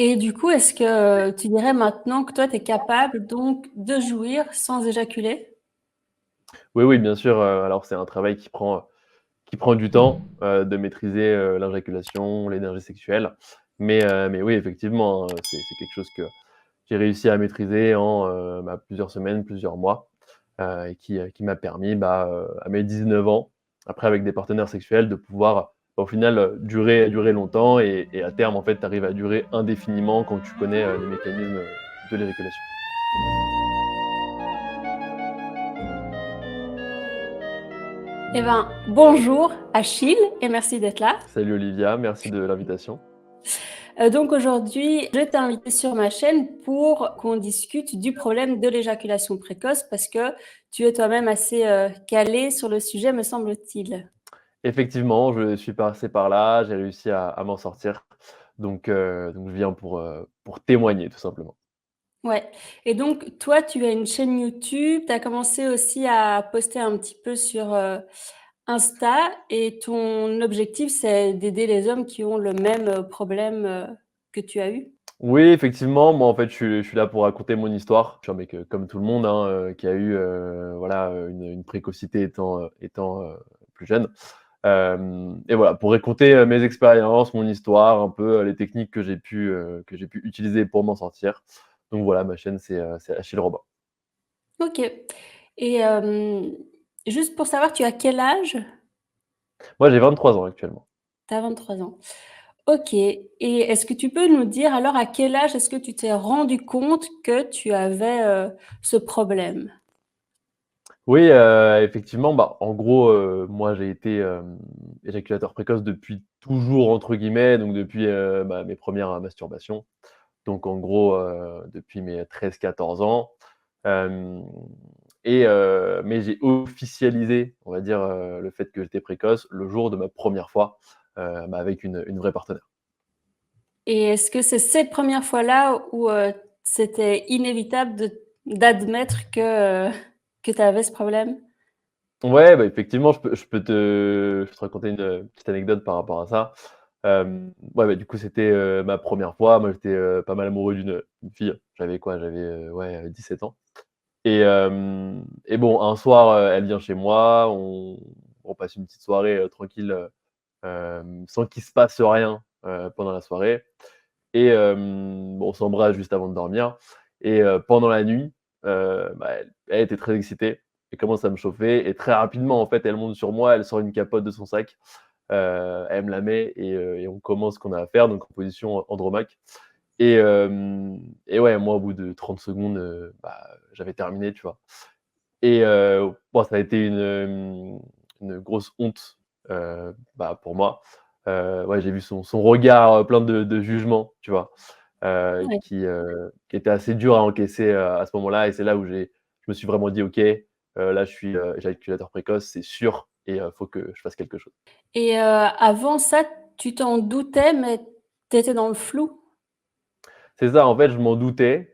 Et du coup, est-ce que tu dirais maintenant que toi, tu es capable donc de jouir sans éjaculer? Oui, oui, bien sûr, alors c'est un travail qui prend du temps, de maîtriser, l'éjaculation, l'énergie sexuelle. Mais oui, effectivement, hein, c'est quelque chose que j'ai réussi à maîtriser en, plusieurs semaines, plusieurs mois, et qui m'a permis, à mes 19 ans, après avec des partenaires sexuels, de pouvoir, au final, durer longtemps et à terme, en fait, tu arrives à durer indéfiniment quand tu connais, les mécanismes, de l'éjaculation. Eh ben, bonjour Achille et merci d'être là. Salut Olivia, merci de l'invitation. Donc aujourd'hui, je t'ai invité sur ma chaîne pour qu'on discute du problème de l'éjaculation précoce parce que tu es toi-même assez calé sur le sujet, me semble-t-il. Effectivement, je suis passé par là, j'ai réussi à m'en sortir. Donc je viens pour témoigner tout simplement. Ouais. Et donc, toi, tu as une chaîne YouTube, tu as commencé aussi à poster un petit peu sur Insta et ton objectif, c'est d'aider les hommes qui ont le même problème que tu as eu? Oui, effectivement, moi en fait je suis là pour raconter mon histoire. Je suis un mec, comme tout le monde, hein, qui a eu, voilà, une précocité étant plus jeune. Et voilà, pour raconter, mes expériences, mon histoire, un peu, les techniques que j'ai pu utiliser pour m'en sortir. Donc voilà, ma chaîne c'est Achille Robin. OK. Et juste pour savoir, tu as quel âge? Moi j'ai 23 ans actuellement. Tu as 23 ans. OK. Et est-ce que tu peux nous dire alors à quel âge est-ce que tu t'es rendu compte que tu avais ce problème? Oui, effectivement, en gros, moi j'ai été, éjaculateur précoce «depuis toujours» entre guillemets, donc depuis, mes premières masturbations. Donc en gros, depuis mes 13-14 ans. Hem mais j'ai officialisé, on va dire, le fait que j'étais précoce le jour de ma première fois, avec une vraie partenaire. Et est-ce que c'est cette première fois-là où c'était inévitable d'admettre que tu avais ce problème? Ouais, effectivement, je peux te raconter une, petite anecdote par rapport à ça. Ouais, du coup, c'était, ma première fois. Moi, j'étais, pas mal amoureux d'une fille. J'avais quoi? J'avais, ouais, 17 ans et bon, un soir, elle vient chez moi, on passe une petite soirée, tranquille, sans qu'il se passe rien, pendant la soirée on s'embrasse juste avant de dormir pendant la nuit, elle était très excitée. Elle commence à me chauffer et très rapidement, en fait, elle monte sur moi, elle sort une capote de son sac, elle me la met et on commence ce qu'on a à faire, donc en position Andromaque et ouais, moi, au bout de 30 secondes, j'avais terminé, tu vois? Bon, ça a été une grosse honte, pour moi. Ouais, j'ai vu son regard, plein de jugement, tu vois? Ouais. Qui était assez dur à encaisser, à ce moment-là et c'est là où je me suis vraiment dit: «OK, là je suis, éjaculateur précoce, c'est sûr et faut que je fasse quelque chose». Et avant ça, tu t'en doutais, mais tu étais dans le flou? C'est ça, en fait, je m'en doutais,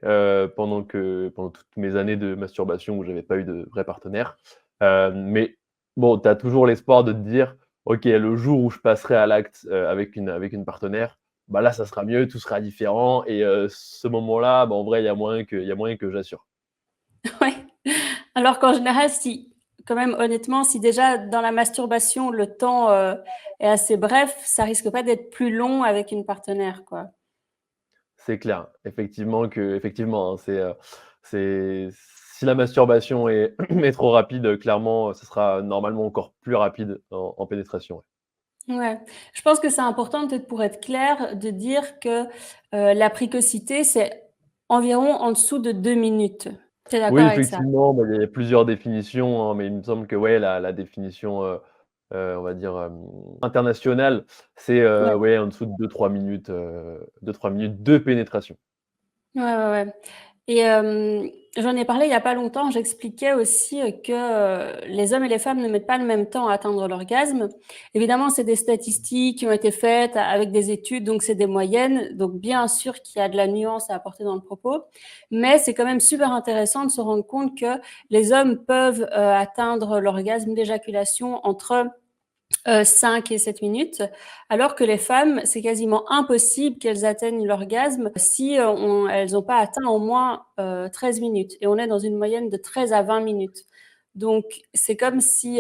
pendant toutes mes années de masturbation où j'avais pas eu de vrai partenaire. Mais bon, tu as toujours l'espoir de te dire: «OK, le jour où je passerai à l'acte, avec une partenaire, là, ça sera mieux, tout sera différent et ce moment-là, en vrai, il y a moyen que j'assure». Ouais. Alors qu'en général, si quand même honnêtement, si déjà dans la masturbation, le temps est assez bref, ça risque pas d'être plus long avec une partenaire, quoi. C'est clair, effectivement, hein, c'est si la masturbation est est trop rapide, clairement, ce sera normalement encore plus rapide en pénétration, ouais. Ouais, je pense que c'est important peut-être pour être clair de dire que, la précocité, c'est environ en dessous de 2 minutes. Tu es Oui, d'accord avec ça? effectivement, il y a plusieurs définitions, hein, mais il me semble que, ouais, la définition, on va dire, internationale, c'est, Ouais. ouais, en dessous de 2-3 minutes, 2-3 minutes de pénétration. Ouais, ouais, ouais. Et j'en ai parlé il y a pas longtemps, j'expliquais aussi, que, les hommes et les femmes ne mettent pas le même temps à atteindre l'orgasme. Évidemment, c'est des statistiques qui ont été faites avec des études, donc c'est des moyennes, donc bien sûr qu'il y a de la nuance à apporter dans le propos, mais c'est quand même super intéressant de se rendre compte que les hommes peuvent, atteindre l'orgasme, l'éjaculation entre 5 et 7 minutes, alors que les femmes, c'est quasiment impossible qu'elles atteignent l'orgasme si, elles n'ont pas atteint au moins, 13 minutes et on est dans une moyenne de 13 à 20 minutes. Donc c'est comme si,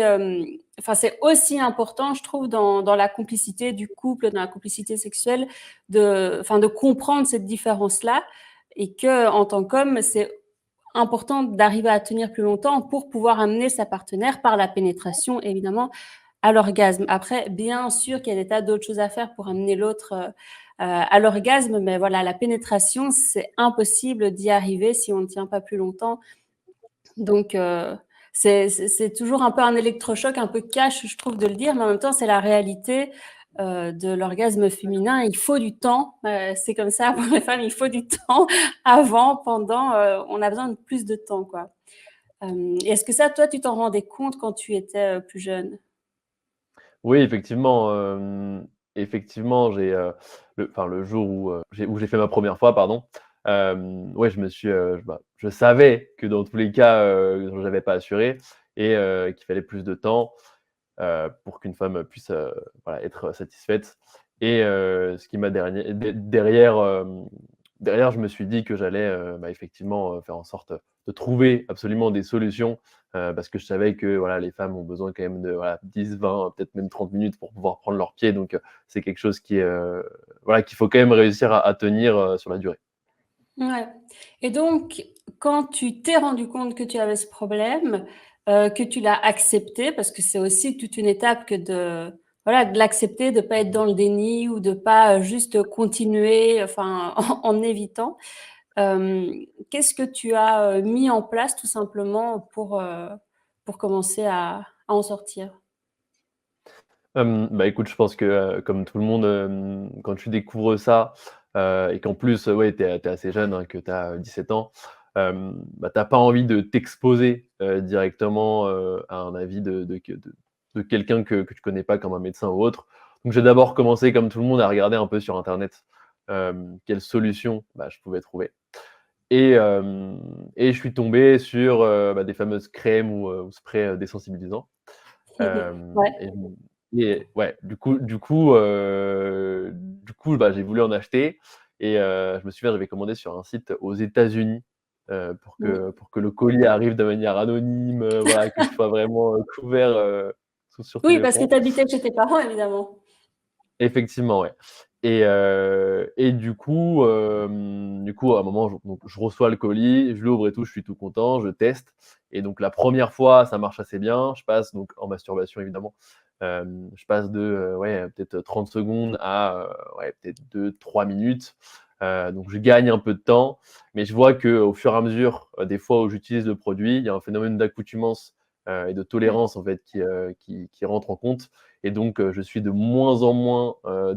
enfin c'est aussi important je trouve dans la complicité du couple, dans la complicité sexuelle de comprendre cette différence-là et qu'en tant qu'homme, c'est important d'arriver à tenir plus longtemps pour pouvoir amener sa partenaire par la pénétration évidemment à l'orgasme. Après, bien sûr qu'il y a des tas d'autres choses à faire pour amener l'autre à l'orgasme, mais voilà, la pénétration, c'est impossible d'y arriver si on ne tient pas plus longtemps. Donc, c'est toujours un peu un électrochoc, un peu cash, je trouve, de le dire, mais en même temps, c'est la réalité de l'orgasme féminin. Il faut du temps, c'est comme ça pour les femmes, il faut du temps avant, pendant, on a besoin de plus de temps, quoi. Est-ce que ça, toi, tu t'en rendais compte quand tu étais plus jeune? Oui, effectivement, le jour où j'ai fait ma première fois, pardon, ouais, je me suis, je savais que dans tous les cas, j'avais pas assuré et qu'il fallait plus de temps, pour qu'une femme puisse, voilà, être satisfaite et ce qui m'a derrière, je me suis dit que j'allais, effectivement, faire en sorte de trouver absolument des solutions, parce que je savais que, voilà, les femmes ont besoin quand même de, voilà, 10-20, peut-être même 30 minutes pour pouvoir prendre leur pied donc c'est quelque chose qui est, voilà, qu'il faut quand même réussir à tenir, sur la durée. Ouais et donc quand tu t'es rendu compte que tu avais ce problème, que tu l'as accepté parce que c'est aussi toute une étape que voilà, de l'accepter, de pas être dans le déni ou de pas, juste continuer, enfin, en évitant. Qu'est-ce que tu as, mis en place tout simplement pour commencer à en sortir? Écoute, je pense que, comme tout le monde, quand tu découvres ça, et qu'en plus, ouais, tu es assez jeune, hein, que tu as 17 ans, tu pas envie de t'exposer, directement, à un avis de quelqu'un que tu connais pas comme un médecin ou autre. Donc j'ai d'abord commencé comme tout le monde à regarder un peu sur internet, quelles solutions, je pouvais trouver et je suis tombé sur, des fameuses crèmes ou sprays, désensibilisants. Ouais. Et ouais, j'ai voulu en acheter et je me souviens, j'avais commandé sur un site aux États-Unis, Mmh. pour que le colis arrive de manière anonyme, voilà, que je sois vraiment, couvert, sur tous Oui, les parce que fronts. tu habitais chez tes parents évidemment. Effectivement, ouais et du coup, à un moment, je reçois le colis, je l'ouvre et tout, je suis tout content, je teste et donc la première fois, ça marche assez bien. Je passe donc en masturbation évidemment, je passe de, ouais, peut-être 30 secondes à, ouais, peut-être 2-3 minutes, donc je gagne un peu de temps, mais je vois qu'au fur et à mesure, des fois où j'utilise le produit, il y a un phénomène d'accoutumance, et de Ouais. tolérance en fait qui rentre en compte et donc je suis de moins en moins,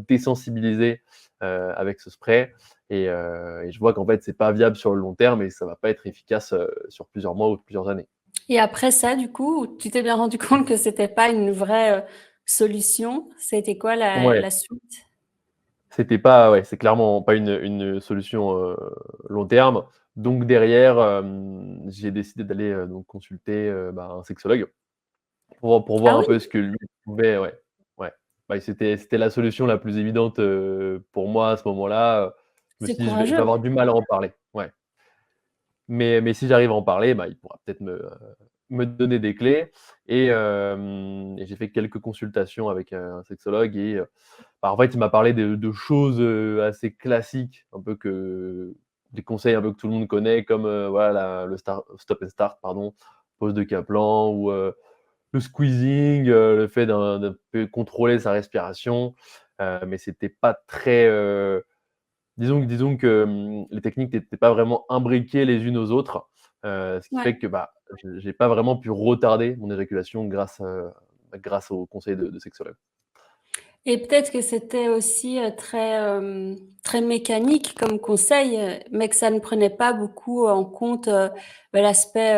désensibilisé, avec ce spray et je vois qu'en fait, c'est pas viable sur le long terme et ça va pas être efficace, sur plusieurs mois ou plusieurs années. Et après ça, du coup, tu t'es bien rendu compte que c'était pas une vraie, solution? C'était quoi Ouais, la suite? c'était pas ouais, c'est clairement pas une solution, long terme. Donc derrière, j'ai décidé d'aller, donc consulter, un sexologue pour voir Ah un oui? peu ce que lui pouvait ouais, ouais. C'était la solution la plus évidente, pour moi à ce moment-là, je me C'est suis dit: «Je vais courageux. avoir du mal à en parler». Ouais. Mais si j'arrive à en parler, il pourra peut-être me donner des clés et j'ai fait quelques consultations avec, un sexologue et en fait, il m'a parlé de choses, assez classiques, un peu que des conseils un peu que tout le monde connaît comme, voilà le stop and start pardon, pose de Kaplan ou, le squeezing, le fait d'un peu contrôler sa respiration, mais c'était pas très, disons que, les techniques n'étaient pas vraiment imbriquées les unes aux autres, ce qui Ouais. fait que, j'ai pas vraiment pu retarder mon éjaculation grâce aux conseils de sexologue. Et peut-être que c'était aussi, très mécanique comme conseil, mais que ça ne prenait pas beaucoup en compte, l'aspect,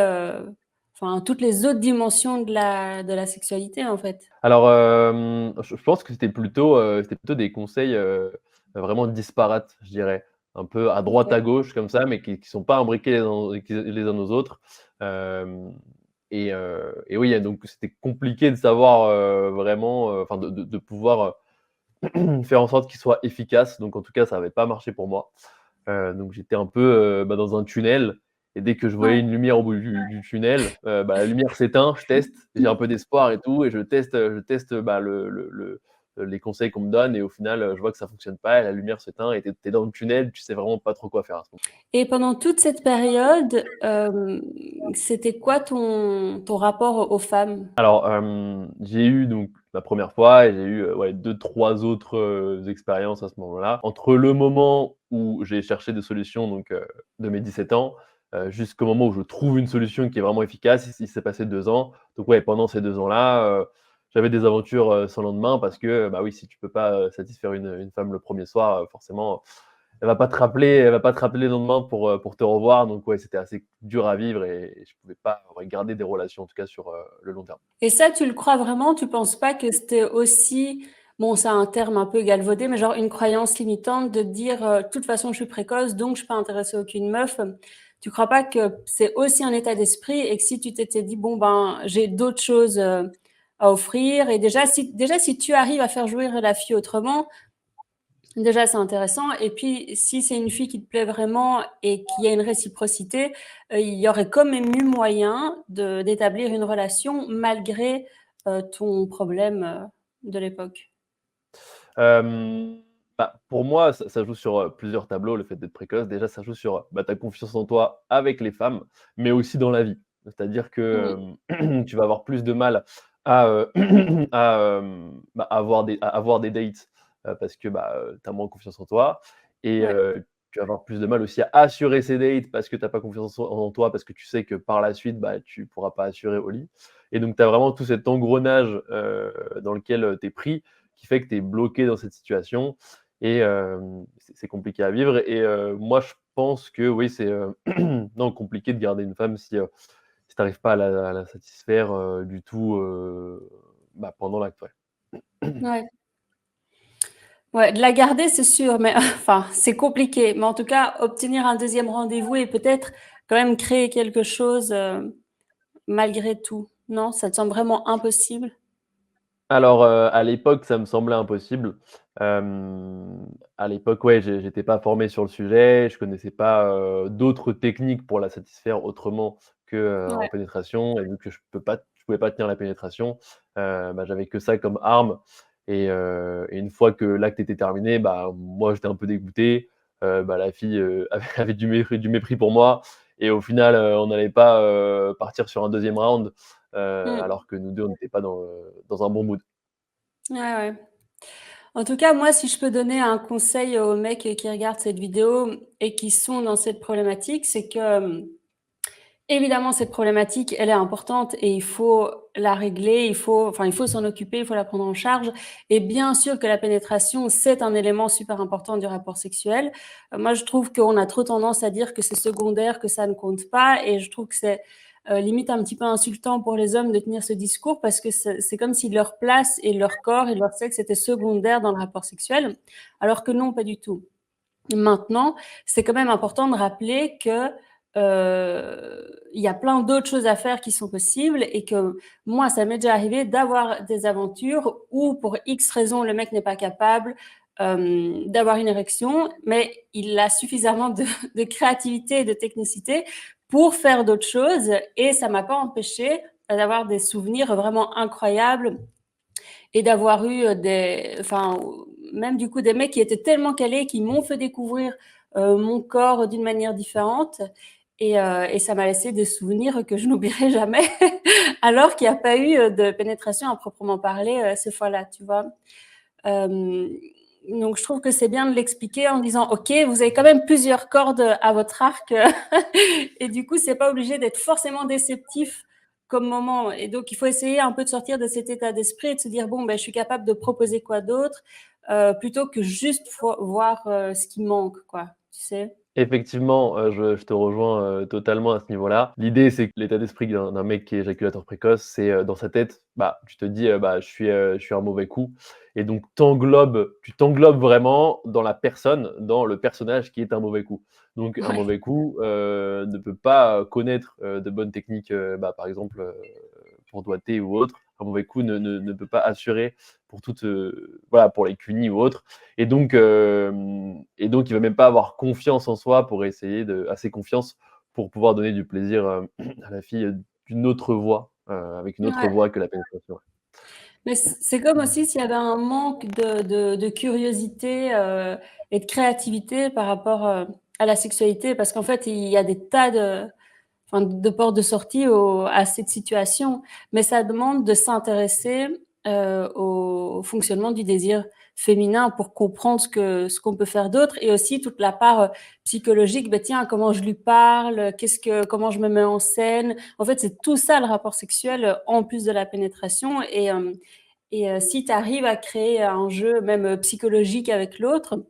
enfin toutes les autres dimensions de la sexualité, en fait. Alors, je pense que c'était plutôt des conseils, vraiment disparates, je dirais. Un peu à droite, OK. à gauche comme ça, mais qui sont pas imbriqués les uns aux autres. Hem Et oui, donc c'était compliqué de savoir, vraiment, enfin de pouvoir, faire en sorte qu'il soit efficace. Donc en tout cas, ça avait pas marché pour moi. Donc j'étais un peu, dans un tunnel et dès que je voyais Ouais. une lumière au bout du tunnel, la lumière s'éteint, je teste, j'ai un peu d'espoir et tout et je teste, les conseils qu'on me donne et au final, je vois que ça fonctionne pas et la lumière s'éteint et tu es dans le tunnel, tu sais vraiment pas trop quoi faire à ce moment. Et pendant toute cette période, c'était quoi ton rapport aux femmes? Alors, j'ai eu donc ma première fois et j'ai eu, ouais 2-3 autres, expériences à ce moment-là. Entre le moment où j'ai cherché des solutions donc, de mes 17 ans, jusqu'au moment où je trouve une solution qui est vraiment efficace, il s'est passé 2 ans. Donc ouais, pendant ces 2 ans-là, j'avais des aventures, sans lendemain parce que, bah oui, si tu peux pas, satisfaire une femme le premier soir, forcément, elle va pas te rappeler le lendemain pour te revoir. Donc ouais, c'était assez dur à vivre et je pouvais pas, ouais, garder des relations, en tout cas sur, le long terme. Et ça, tu le crois vraiment? Tu penses pas que c'était aussi, bon, c'est un terme un peu galvaudé, mais genre une croyance limitante de dire, «De toute façon, je suis précoce, donc je peux intéresser aucune meuf». Tu crois pas que c'est aussi un état d'esprit et que si tu t'étais dit: «Bon, ben, j'ai d'autres choses, à offrir» et déjà si tu arrives à faire jouir la fille autrement, déjà, c'est intéressant et puis si c'est une fille qui te plaît vraiment et qu'il y a une réciprocité, il y aurait quand même eu moyen d'établir une relation malgré, ton problème, de l'époque. Hem, pour moi, ça joue sur, plusieurs tableaux, le fait d'être précoce. Déjà, ça joue sur, ta confiance en toi avec les femmes, mais aussi dans la vie. C'est-à-dire que, Mmh. tu vas avoir plus de mal à, avoir des dates, parce que, tu as moins confiance en toi et Ouais. tu vas avoir plus de mal aussi à assurer ces dates parce que tu as pas confiance en toi, parce que tu sais que par la suite, tu pourras pas assurer au lit et donc tu as vraiment tout cet engrenage, dans lequel, tu es pris qui fait que tu es bloqué dans cette situation et c'est compliqué à vivre et moi je pense que oui, c'est, non compliqué de garder une femme si tu arrives pas à la satisfaire, du tout, pendant l'acte, ouais. Ouais. Ouais, de la garder, c'est sûr, mais enfin, c'est compliqué. Mais en tout cas, obtenir un deuxième rendez-vous et peut-être quand même créer quelque chose, malgré tout. Non, ça te semble vraiment impossible? Alors, à l'époque, ça me semblait impossible. À l'époque, ouais, j'étais pas formé sur le sujet, je connaissais pas, d'autres techniques pour la satisfaire autrement que, en Ouais. pénétration et vu que je pouvais pas tenir la pénétration, j'avais que ça comme arme et une fois que l'acte était terminé, moi, j'étais un peu dégoûté, la fille, avait du mépris pour moi et au final, on n'allait pas, partir sur un deuxième round, Mmh. alors que nous 2 on n'était pas dans un bon mood. Ouais, ouais. En tout cas, moi, si je peux donner un conseil aux mecs qui regardent cette vidéo et qui sont dans cette problématique, c'est que, évidemment, cette problématique, elle est importante et il faut la régler, il faut s'en occuper, il faut la prendre en charge et bien sûr que la pénétration, c'est un élément super important du rapport sexuel. Moi, je trouve qu'on a trop tendance à dire que c'est secondaire, que ça ne compte pas et je trouve que c'est, limite un petit peu insultant pour les hommes de tenir ce discours parce que c'est comme si leur place et leur corps et leur sexe étaient secondaires dans le rapport sexuel, alors que non, pas du tout. Maintenant, c'est quand même important de rappeler que, il y a plein d'autres choses à faire qui sont possibles et que moi, ça m'est déjà arrivé d'avoir des aventures où pour X raisons, le mec n'est pas capable, d'avoir une érection, mais il a suffisamment de de créativité et de technicité pour faire d'autres choses et ça m'a pas empêché, d'avoir des souvenirs vraiment incroyables et d'avoir eu même du coup des mecs qui étaient tellement calés, qui m'ont fait découvrir mon corps d'une manière différente et ça m'a laissé des souvenirs que je n'oublierai jamais, alors qu'il n'y a pas eu de pénétration à proprement parler ces fois-là, tu vois. Euh, donc je trouve que c'est bien de l'expliquer en disant ok, vous avez quand même plusieurs cordes à votre arc et du coup c'est pas obligé d'être forcément déceptif comme moment et donc il faut essayer un peu de sortir de cet état d'esprit et de se dire bon ben je suis capable de proposer quoi d'autre plutôt que juste voir ce qui manque quoi, tu sais. Effectivement, je te rejoins, totalement à ce niveau-là. L'idée, c'est que l'état d'esprit d'un mec qui est éjaculateur précoce, c'est, dans sa tête, bah, tu te dis, «Bah, je suis un mauvais coup» et donc tu t'englobes vraiment dans la personne, dans le personnage qui est un mauvais coup. Donc un Ouais, mauvais coup, ne peut pas, connaître, de bonnes techniques, bah, par exemple, pour doigter ou autre. Un mauvais coup ne peut pas assurer pour toute, voilà, pour les cunis ou autre et donc il va même pas avoir confiance en soi pour essayer de assez confiance pour pouvoir donner du plaisir, à la fille, d'une autre voie, avec une autre ouais. voie que la pénétration. Mais c'est comme aussi s'il y avait un manque de curiosité, et de créativité par rapport, à la sexualité parce qu'en fait, il y a des tas de portes de sortie à cette situation. Mais ça demande de s'intéresser au fonctionnement du désir féminin pour comprendre ce qu'on peut faire d'autre et aussi toute la part psychologique. Ben tiens, comment je lui parle, comment je me mets en scène. En fait, c'est tout ça le rapport sexuel en plus de la pénétration. Et si tu arrives à créer un jeu même psychologique avec l'autre,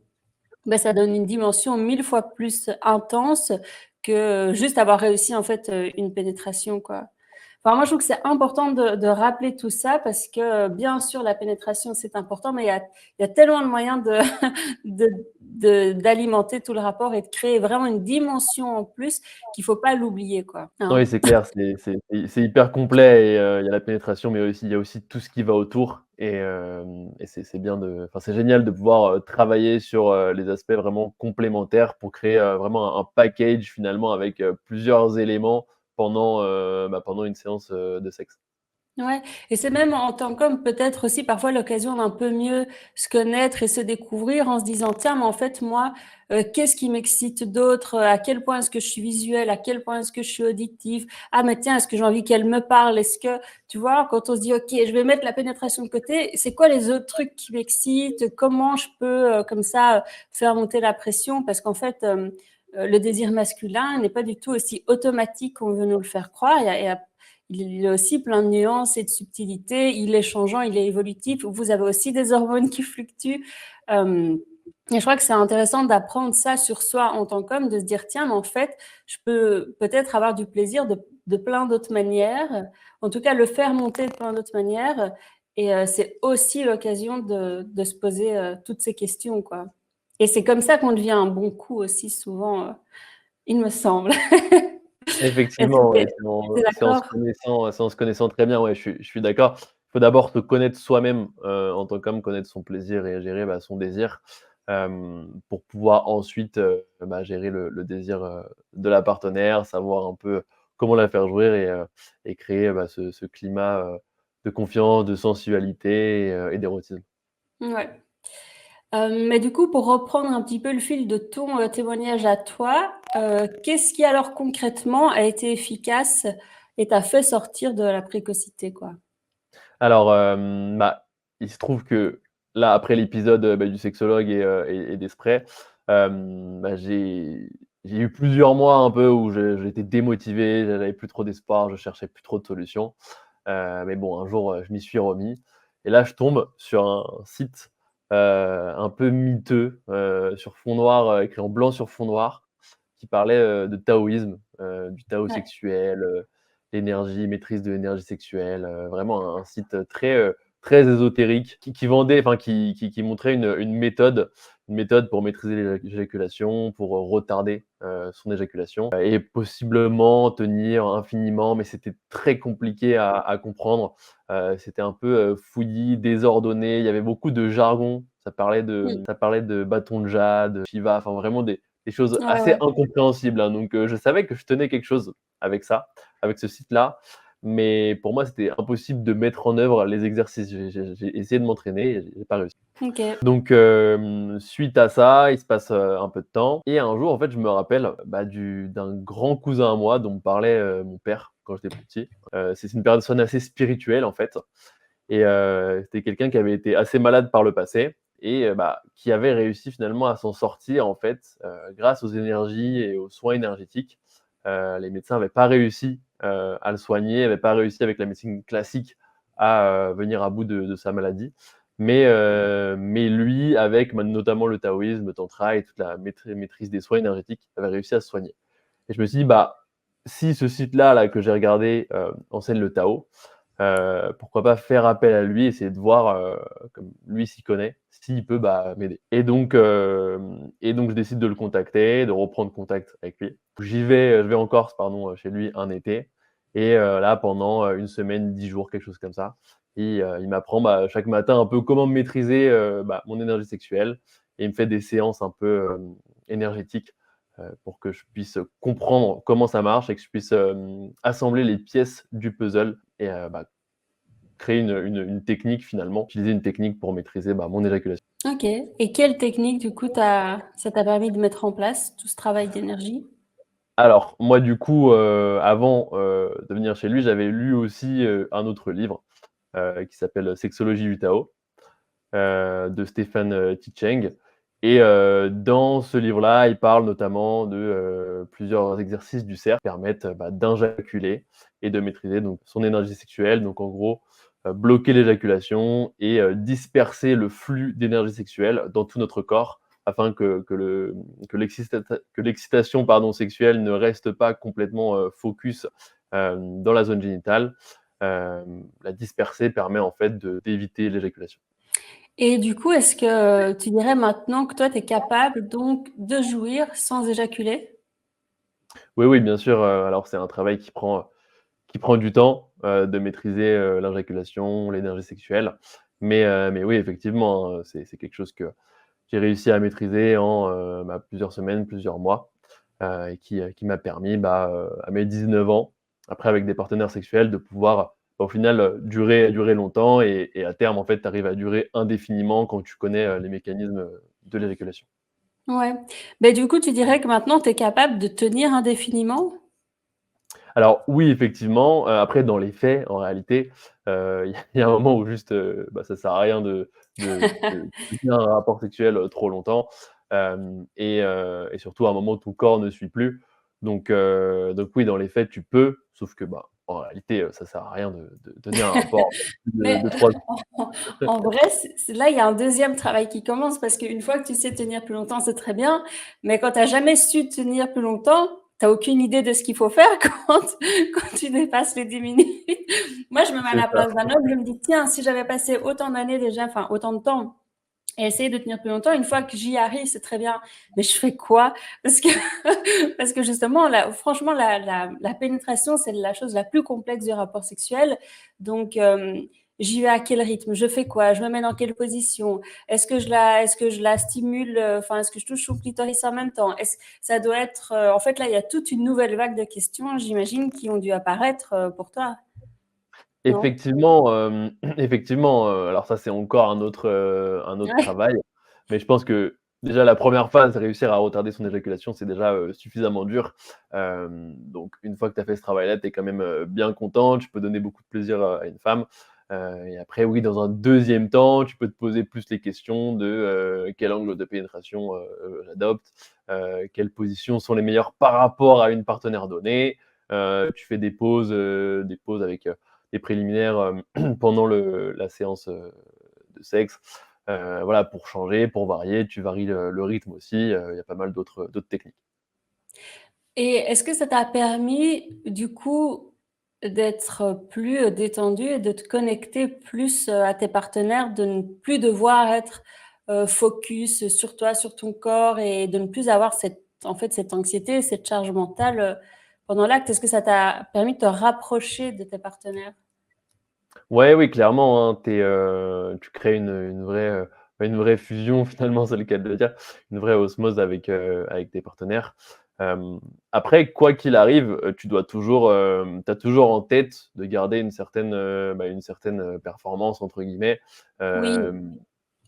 ben, ça donne une dimension 1000 fois plus intense que juste avoir réussi en fait une pénétration, quoi. Enfin, moi, je trouve que c'est important de rappeler tout ça parce que bien sûr, la pénétration, c'est important, mais il y a tellement de moyens d'alimenter tout le rapport et de créer vraiment une dimension en plus qu'il faut pas l'oublier, quoi. Hein. Oui, c'est clair, c'est hyper complet et il y a la pénétration, mais aussi il y a aussi tout ce qui va autour et c'est bien enfin, c'est génial de pouvoir, travailler sur, les aspects vraiment complémentaires pour créer, vraiment un package finalement avec, plusieurs éléments pendant une séance, de sexe. Ouais et c'est même en tant qu'homme peut-être aussi parfois l'occasion d'un peu mieux se connaître et se découvrir en se disant: «Tiens, mais en fait moi, qu'est-ce qui m'excite d'autre? À quel point est-ce que je suis visuelle? À quel point est-ce que je suis auditive? Ah mais tiens, est-ce que j'ai envie qu'elle me parle? Est-ce que» tu vois? Quand on se dit: «OK, je vais mettre la pénétration de côté, c'est quoi les autres trucs qui m'excitent? Comment je peux, comme ça, faire monter la pression?» parce qu'en fait, le désir masculin n'est pas du tout aussi automatique qu'on veut nous le faire croire. Il a aussi plein de nuances et de subtilités. Il est changeant, il est évolutif. Vous avez aussi des hormones qui fluctuent. Et je crois que c'est intéressant d'apprendre ça sur soi en tant qu'homme, de se dire, tiens, mais en fait, je peux peut-être avoir du plaisir de plein d'autres manières. En tout cas, le faire monter de plein d'autres manières. Et c'est aussi l'occasion de se poser toutes ces questions, quoi. Et c'est comme ça qu'on devient un bon coup aussi, souvent, il me semble. Est-ce Effectivement, que ouais, tu es c'est en se d'accord? connaissant c'est en se connaissant très bien, ouais, je suis d'accord. Il faut d'abord se connaître soi-même, en tant qu'homme, connaître son plaisir et gérer, bah, son désir, pour pouvoir ensuite, bah, gérer le désir, de la partenaire, savoir un peu comment la faire jouir et créer, bah, ce climat, de confiance, de sensualité et d'érotisme. Ouais. Mais du coup, pour reprendre un petit peu le fil de ton, témoignage à toi, qu'est-ce qui alors concrètement a été efficace et t'a fait sortir de la précocité, quoi? Alors, bah, il se trouve que là, après l'épisode, bah, du sexologue et des sprays, bah, j'ai eu plusieurs mois un peu où j'étais démotivé, j'avais plus trop d'espoir, je cherchais plus trop de solutions. Mais bon, un jour, je m'y suis remis et là, je tombe sur un site, un peu miteux, sur fond noir, écrit en blanc sur fond noir, qui parlait, de taoïsme, du Tao Ouais. sexuel, l'énergie, maîtrise de l'énergie sexuelle, vraiment un site, très ésotérique qui vendait enfin qui montrait une méthode pour maîtriser l'éjaculation, pour, retarder, son éjaculation, et possiblement tenir infiniment, mais c'était très compliqué à comprendre. C'était un peu, fouillis, désordonné, il y avait beaucoup de jargon. Mmh. Ça parlait de bâton de jade, Shiva, enfin vraiment des choses Ouais, assez ouais. incompréhensibles, hein, donc je savais que je tenais quelque chose avec ça, avec ce site-là, mais pour moi, c'était impossible de mettre en œuvre les exercices. J'ai essayé de m'entraîner et j'ai pas réussi. OK. Donc suite à ça, il se passe, un peu de temps et un jour, en fait, je me rappelle, bah, d'un grand cousin à moi dont me parlait, mon père quand j'étais plus petit. C'est une personne assez spirituelle, en fait et c'était quelqu'un qui avait été assez malade par le passé et bah, qui avait réussi finalement à s'en sortir en fait, grâce aux énergies et aux soins énergétiques. Les médecins n'avaient pas réussi, à le soigner, n'avaient pas réussi avec la médecine classique à, venir à bout de sa maladie. mais lui, avec notamment le taoïsme, le tantra et toute la maîtrise des soins énergétiques, avait réussi à se soigner. Et je me suis dit, bah, si ce site-là là, que j'ai regardé enseigne le Tao, pourquoi pas faire appel à lui, essayer de voir, comme lui s'y connaît, s'il peut, bah, m'aider. Et donc je décide de le contacter, de reprendre contact avec lui. Je vais en Corse, pardon, chez lui un été et là pendant, 1 semaine, 10 jours, quelque chose comme ça. Et il m'apprend, bah, chaque matin un peu comment maîtriser, bah, mon énergie sexuelle et il me fait des séances un peu, énergétiques, pour que je puisse comprendre comment ça marche et que je puisse, assembler les pièces du puzzle et bah, créer une technique finalement, utiliser une technique pour maîtriser, bah, mon éjaculation. OK. Et quelle technique, du coup, ça t'a permis de mettre en place, tout ce travail d'énergie? Alors moi du coup, avant, de venir chez lui, j'avais lu aussi, un autre livre, qui s'appelle Sexologie du Tao, de Stephen, Tcheng et dans ce livre-là, il parle notamment de, plusieurs exercices du cercle qui permettent, bah, d'injaculer et de maîtriser donc son énergie sexuelle. Donc en gros, bloquer l'éjaculation et disperser le flux d'énergie sexuelle dans tout notre corps afin que l'excitation, pardon, sexuelle ne reste pas complètement, focus, dans la zone génitale. La disperser permet en fait d'éviter l'éjaculation. Et du coup, est-ce que tu dirais maintenant que toi, tu es capable donc de jouir sans éjaculer? Oui, oui, bien sûr, alors c'est un travail qui prend du temps, de maîtriser, l'éjaculation, l'énergie sexuelle. Mais oui, effectivement, hein, c'est quelque chose que j'ai réussi à maîtriser en, bah, plusieurs semaines, plusieurs mois, et qui m'a permis, bah, à mes 19 ans, après avec des partenaires sexuels, de pouvoir, au final, durer longtemps et à terme, en fait, tu arrives à durer indéfiniment quand tu connais, les mécanismes, de l'éjaculation. Ouais. Mais du coup, tu dirais que maintenant, tu es capable de tenir indéfiniment? Alors oui, effectivement, après dans les faits, en réalité, il y a un moment où juste, bah, ça sert à rien de tenir un rapport sexuel, trop longtemps, et surtout à un moment où ton corps ne suit plus. Donc oui, dans les faits, tu peux, sauf que, bah, en réalité, ça sert à rien de tenir un rapport plus Mais de 3 en vrai, c'est là, il y a un deuxième travail qui commence parce qu'une fois que tu sais tenir plus longtemps, c'est très bien, mais quand tu as jamais su tenir plus longtemps, tu as aucune idée de ce qu'il faut faire quand tu dépasses les 10 minutes. Moi, je me mets à c'est la ça. place d'un homme, je me dis: «Tiens, si j'avais passé autant d'années déjà, enfin autant de temps et essayer de tenir plus longtemps, une fois que j'y arrive, c'est très bien. Mais je fais quoi?» Parce que parce que justement, là, franchement, la pénétration, c'est la chose la plus complexe du rapport sexuel. Donc, j'y vais à quel rythme? Je fais quoi? Je me mets dans quelle position? Est-ce que je la stimule? Enfin, est-ce que je touche son clitoris en même temps? Ça doit être, en fait, là, il y a toute une nouvelle vague de questions, j'imagine, qui ont dû apparaître pour toi, non? Effectivement, effectivement, alors ça, c'est encore un autre Ouais. travail, mais je pense que déjà la première phase, réussir à retarder son éjaculation, c'est déjà, suffisamment dur. Donc une fois que tu as fait ce travail-là, tu es quand même, bien content, tu peux donner beaucoup de plaisir, à une femme. Et après oui, dans un deuxième temps, tu peux te poser plus les questions de, quel angle de pénétration, j'adopte, quelles positions sont les meilleures par rapport à une partenaire donnée. Tu fais des pauses avec, des préliminaires pendant la séance de sexe. Voilà, pour changer, pour varier, tu varies le rythme aussi. Il y a pas mal d'autres techniques. Et est-ce que ça t'a permis, du coup, d'être plus, détendu et de te connecter plus, à tes partenaires, de ne plus devoir être, focus sur toi, sur ton corps et de ne plus avoir cette anxiété, cette charge mentale, pendant l'acte? Est-ce que ça t'a permis de te rapprocher de tes partenaires? Ouais, oui, clairement, hein, tu crées une vraie fusion finalement, c'est le cas de le dire, une vraie osmose avec tes partenaires. Après, quoi qu'il arrive, tu dois toujours, tu as toujours en tête de garder une certaine, «performance» entre guillemets. Oui, Hem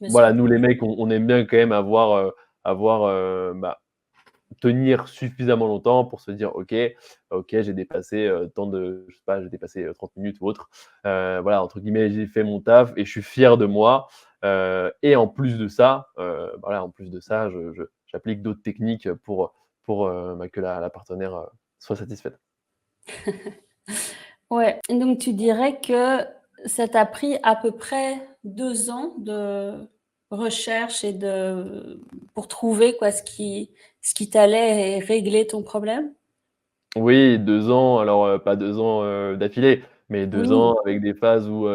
bien sûr. Voilà, nous les mecs, on aime bien quand même avoir, bah, tenir suffisamment longtemps pour se dire: «OK, j'ai dépassé, tant de» je sais pas, j'ai dépassé, 30 minutes ou autre. Voilà, entre guillemets, «J'ai fait mon taf et je suis fier de moi». Et en plus de ça, voilà, en plus de ça, j'applique d'autres techniques pour bah, que la partenaire, soit satisfaite. Ouais, donc tu dirais que ça t'a pris à peu près 2 ans de recherche et pour trouver quoi ce qui t'allait et régler ton problème? Oui, 2 ans, alors, pas 2 ans, d'affilée, mais 2 Oui. ans avec des phases où,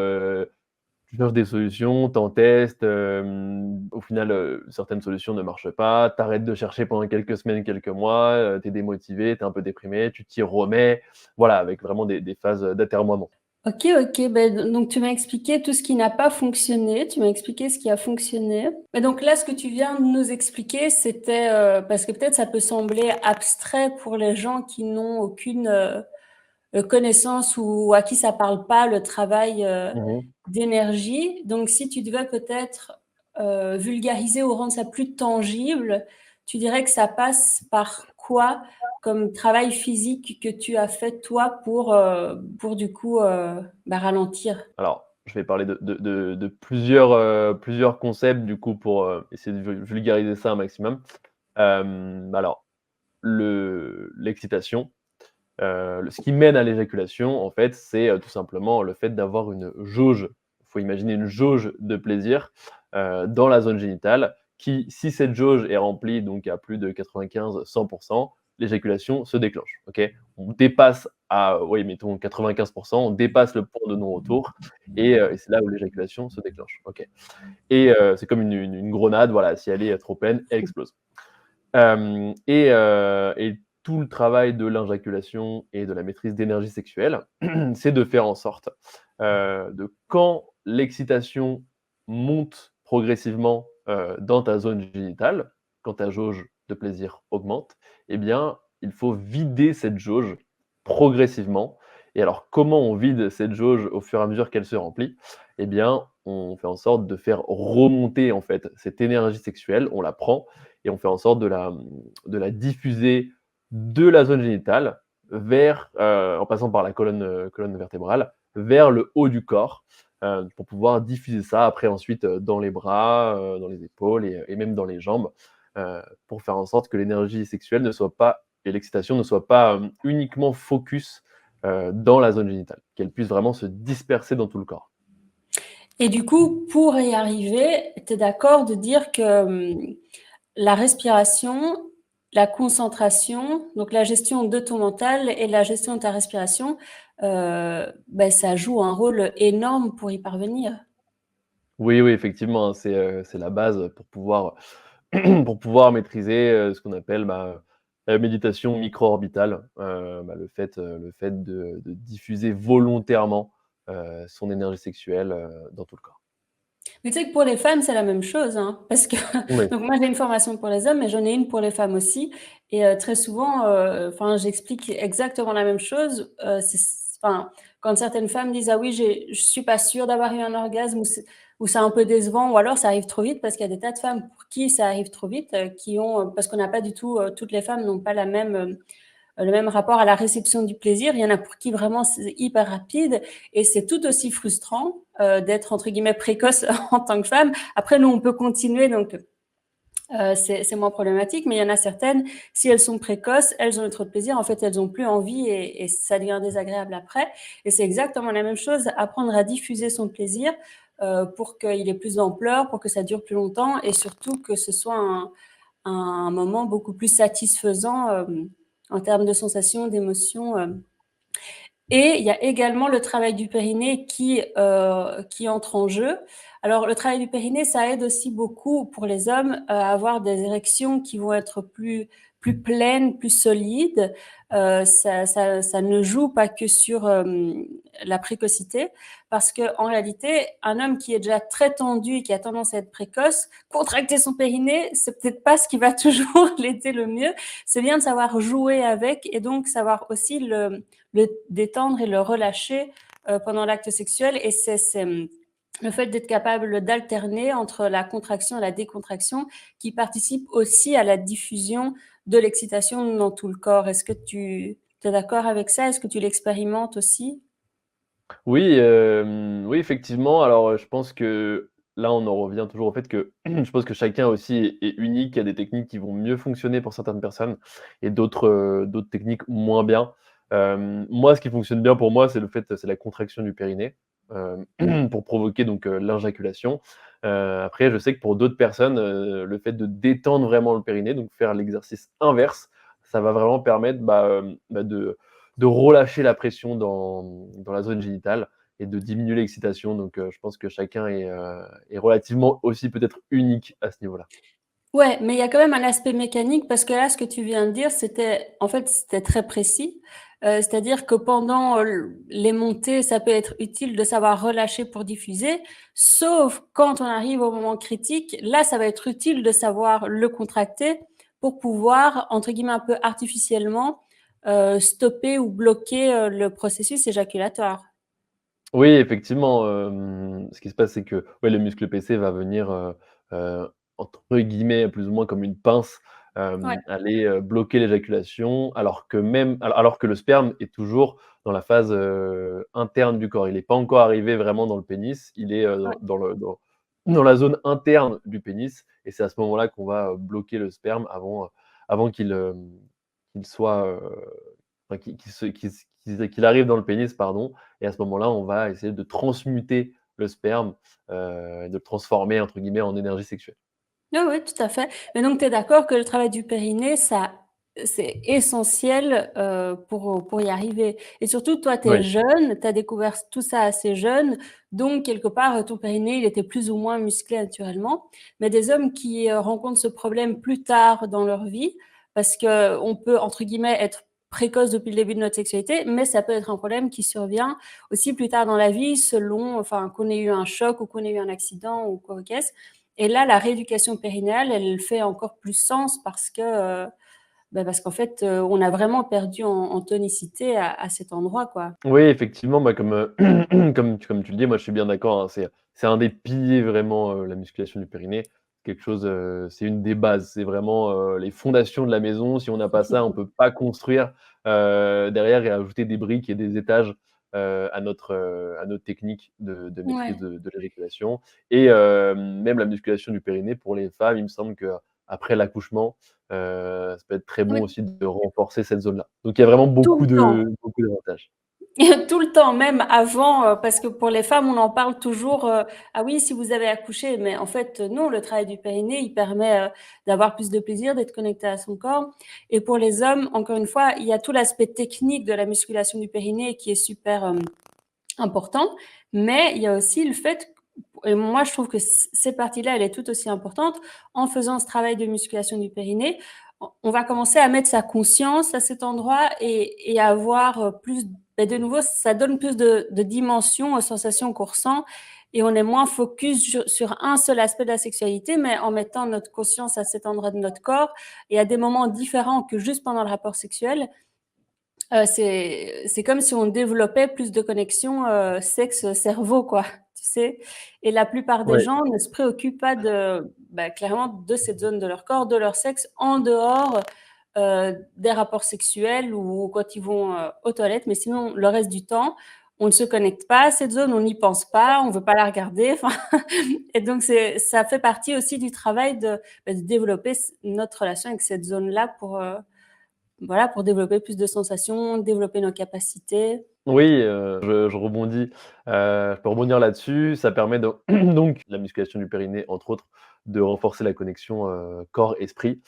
tu cherches des solutions, tu en testes, au final, certaines solutions ne marchent pas, tu arrêtes de chercher pendant quelques semaines, quelques mois, tu es démotivé, tu es un peu déprimé, tu t'y remets. Voilà, avec vraiment des phases, d'atermoiement. OK, OK. Ben donc tu m'as expliqué tout ce qui n'a pas fonctionné, tu m'as expliqué ce qui a fonctionné. Mais donc là, ce que tu viens de nous expliquer, c'était, parce que peut-être ça peut sembler abstrait pour les gens qui n'ont aucune, connaissance ou à qui ça parle pas le travail, Mmh. d'énergie. Donc si tu devais peut-être, vulgariser ou rendre ça plus tangible, tu dirais que ça passe par quoi comme travail physique que tu as fait toi pour du coup, bah, ralentir? Alors, je vais parler de plusieurs concepts du coup pour, essayer de vulgariser ça un maximum. Alors l'excitation, ce qui mène à l'éjaculation en fait, c'est, tout simplement le fait d'avoir une jauge. Il faut imaginer une jauge de plaisir, dans la zone génitale qui, si cette jauge est remplie donc à plus de 95-100, l'éjaculation se déclenche, OK? On dépasse à, oui, mettons 95, on dépasse le point de non-retour et c'est là où l'éjaculation se déclenche, OK? Et c'est comme une grenade, voilà, si elle est trop pleine, elle explose. Et tout le travail de l'injaculation et de la maîtrise d'énergie sexuelle, c'est de faire en sorte, de quand l'excitation monte progressivement, dans ta zone génitale, quand ta jauge de plaisir augmente, eh bien, il faut vider cette jauge progressivement. Et alors comment on vide cette jauge au fur et à mesure qu'elle se remplit? Eh bien, on fait en sorte de faire remonter, en fait, cette énergie sexuelle, on la prend et on fait en sorte de la diffuser de la zone génitale vers, en passant par la colonne vertébrale, vers le haut du corps, pour pouvoir diffuser ça après ensuite, dans les bras, dans les épaules et même dans les jambes, pour faire en sorte que l'énergie sexuelle ne soit pas et l'excitation ne soit pas, uniquement focus, dans la zone génitale, qu'elle puisse vraiment se disperser dans tout le corps. Et du coup, pour y arriver, tu es d'accord de dire que, la respiration, la concentration, donc la gestion de ton mental et la gestion de ta respiration, bah, ça joue un rôle énorme pour y parvenir? Oui, oui, effectivement, hein, c'est la base pour pouvoir pour pouvoir maîtriser, ce qu'on appelle, bah, la méditation micro-orbitale, bah, le fait de diffuser volontairement, son énergie sexuelle, dans tout le corps. Mais tu sais que pour les femmes, c'est la même chose, hein, parce que Oui. donc moi j'ai une formation pour les hommes, mais j'en ai une pour les femmes aussi et très souvent, enfin j'explique exactement la même chose, enfin quand certaines femmes disent: «Ah oui, je suis pas sûre d'avoir eu un orgasme» ou c'est un peu décevant ou alors ça arrive trop vite parce qu'il y a des tas de femmes pour qui ça arrive trop vite, qui ont, parce qu'on n'a pas du tout, toutes les femmes n'ont pas le même rapport à la réception du plaisir. Il y en a pour qui vraiment c'est hyper rapide et c'est tout aussi frustrant d'être entre guillemets précoce en tant que femme. Après, nous, on peut continuer, donc c'est moins problématique, mais il y en a certaines, si elles sont précoces, elles ont trop de plaisir, en fait, elles ont plus envie et ça devient désagréable après. Et c'est exactement la même chose, apprendre à diffuser son plaisir pour qu'il ait plus d'ampleur, pour que ça dure plus longtemps et surtout que ce soit un moment beaucoup plus satisfaisant en termes de sensations, d'émotions. Et il y a également le travail du périnée qui entre en jeu. Alors, le travail du périnée, ça aide aussi beaucoup pour les hommes à avoir des érections qui vont être plus pleines, plus solides. Ça ne joue pas que sur la précocité, parce que en réalité, un homme qui est déjà très tendu et qui a tendance à être précoce, contracter son périnée, c'est peut-être pas ce qui va toujours l'aider le mieux. C'est bien de savoir jouer avec et donc savoir aussi le détendre et le relâcher pendant l'acte sexuel. Et c'est le fait d'être capable d'alterner entre la contraction et la décontraction qui participe aussi à la diffusion de l'excitation dans tout le corps. Est-ce que tu es d'accord avec ça? Est-ce que tu l'expérimentes aussi? Oui, oui, effectivement. Alors, je pense que là, on en revient toujours au fait que je pense que chacun aussi est unique. Il y a des techniques qui vont mieux fonctionner pour certaines personnes et d'autres techniques moins bien. Moi, ce qui fonctionne bien pour moi, c'est la contraction du périnée. pour provoquer donc l'injaculation. Après, je sais que pour d'autres personnes, le fait de détendre vraiment le périnée, donc faire l'exercice inverse, ça va vraiment permettre, de relâcher la pression dans la zone génitale et de diminuer l'excitation. Donc je pense que chacun est relativement aussi peut-être unique à ce niveau-là. Ouais, mais il y a quand même un aspect mécanique parce que là, ce que tu viens de dire, c'était très précis. C'est-à-dire que pendant les montées, ça peut être utile de savoir relâcher pour diffuser, sauf quand on arrive au moment critique. Là, ça va être utile de savoir le contracter pour pouvoir, entre guillemets, un peu artificiellement, stopper ou bloquer le processus éjaculatoire. Oui, effectivement, ce qui se passe, c'est que, ouais, le muscle PC va venir, entre guillemets, plus ou moins comme une pince, Ouais, aller, bloquer l'éjaculation, alors que le sperme est toujours dans la phase, interne du corps. Il n'est pas encore arrivé vraiment dans le pénis, il est, ouais. dans la zone interne du pénis et c'est à ce moment-là qu'on va, bloquer le sperme avant qu'il soit, enfin qu'il arrive dans le pénis, pardon et à ce moment-là, on va essayer de transmuter le sperme, de le «transformer» entre guillemets en énergie sexuelle. Oui, oui, tout à fait. Mais donc tu es d'accord que le travail du périnée, ça c'est essentiel, pour y arriver et surtout toi, tu es Oui. jeune, tu as découvert tout ça assez jeune, donc quelque part, ton périnée, il était plus ou moins musclé naturellement. Mais des hommes qui, rencontrent ce problème plus tard dans leur vie, parce qu'on peut entre guillemets «être précoce depuis le début de notre sexualité», mais ça peut être un problème qui survient aussi plus tard dans la vie selon enfin qu'on ait eu un choc ou qu'on ait eu un accident ou quoi qu'est-ce et là, la rééducation périnéale, elle fait encore plus sens parce que, parce qu'en fait, on a vraiment perdu en tonicité à cet endroit, quoi. Oui, effectivement, comme, comme tu le dis, moi je suis bien d'accord, hein, c'est un des piliers vraiment, la musculation du périnée. Quelque chose, c'est une des bases, c'est vraiment, les fondations de la maison. Si on n'a pas ça, on peut pas construire, derrière et ajouter des briques et des étages, à notre technique de maîtrise Ouais. de l'éjaculation et même la musculation du périnée pour les femmes, il me semble qu'après l'accouchement, ça peut être très bon Oui, aussi de renforcer cette zone-là. Donc il y a vraiment tout le temps. beaucoup d'avantages. Tout le temps, même avant, parce que pour les femmes, on en parle toujours, «Ah oui, si vous avez accouché», mais en fait, non, le travail du périnée, il permet, d'avoir plus de plaisir, d'être connecté à son corps et pour les hommes, encore une fois, il y a tout l'aspect technique de la musculation du périnée qui est super, important, mais il y a aussi le fait et moi je trouve que cette partie-là, elle est tout aussi importante. En faisant ce travail de musculation du périnée, on va commencer à mettre sa conscience à cet endroit et à avoir plus, de nouveau, ça donne plus de dimension aux sensations qu'on ressent et on est moins focus sur un seul aspect de la sexualité, mais en mettant notre conscience à cet endroit de notre corps et à des moments différents que juste pendant le rapport sexuel, c'est comme si on développait plus de connexions, sexe-cerveau, quoi, tu sais? Et la plupart des Ouais. gens ne se préoccupent pas clairement de cette zone de leur corps, de leur sexe, en dehors, des rapports sexuels ou quand ils vont, aux toilettes, mais sinon le reste du temps, on ne se connecte pas à cette zone, on n'y pense pas, on veut pas la regarder, enfin et donc ça fait partie aussi du travail de développer notre relation avec cette zone-là pour, voilà, pour développer plus de sensations, développer nos capacités. Oui, je rebondis, je peux rebondir là-dessus. Ça permet de donc la musculation du périnée, entre autres, de renforcer la connexion, corps-esprit,